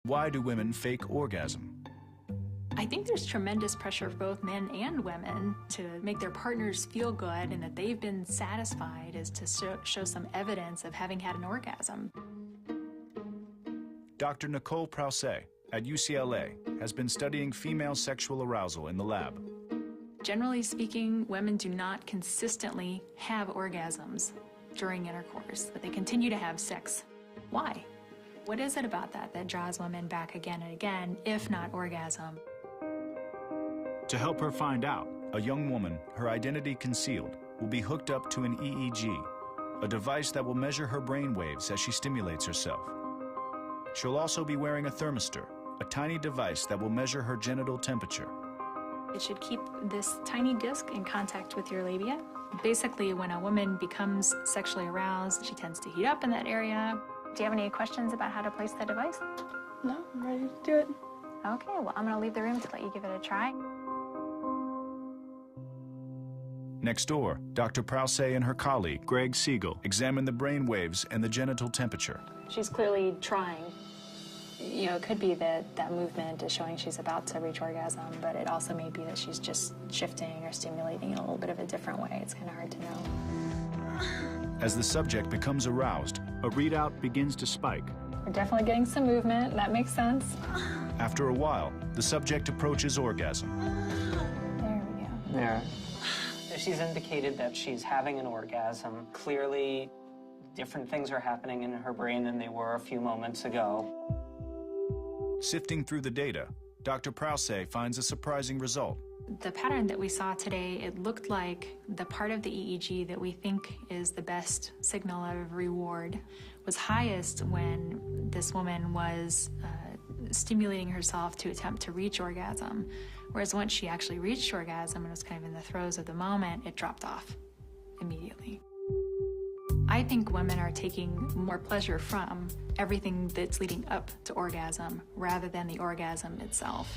Why do women fake orgasm? I think there's tremendous pressure for both men and women to make their partners feel good and that they've been satisfied is to show some evidence of having had an orgasm. Dr. Nicole Prause at UCLA has been studying female sexual arousal in the lab. Generally speaking, women do not consistently have orgasms during intercourse, but they continue to have sex. Why? What is it about that that draws women back again and again, if not orgasm? To help her find out, a young woman, her identity concealed, will be hooked up to an EEG, a device that will measure her brain waves as she stimulates herself. She'll also be wearing a thermistor, a tiny device that will measure her genital temperature. It should keep this tiny disc in contact with your labia. Basically, when a woman becomes sexually aroused, she tends to heat up in that area. Do you have any questions about how to place the device? No, I'm ready to do it. Okay, well, I'm going to leave the room to let you give it a try. Next door, Dr. Prause and her colleague, Greg Siegel, examine the brain waves and the genital temperature. She's clearly trying. You know, it could be that that movement is showing she's about to reach orgasm, but it also may be that she's just shifting or stimulating in a little bit of a different way. It's kind of hard to know. As the subject becomes aroused, a readout begins to spike. We're definitely getting some movement. That makes sense. After a while, the subject approaches orgasm. There we go. There. She's indicated that she's having an orgasm. Clearly, different things are happening in her brain than they were a few moments ago. Sifting through the data, Dr. Prause finds a surprising result. The pattern that we saw today, it looked like the part of the EEG that we think is the best signal of reward was highest when this woman was stimulating herself to attempt to reach orgasm. Whereas once she actually reached orgasm and was kind of in the throes of the moment, it dropped off immediately. I think women are taking more pleasure from everything that's leading up to orgasm rather than the orgasm itself.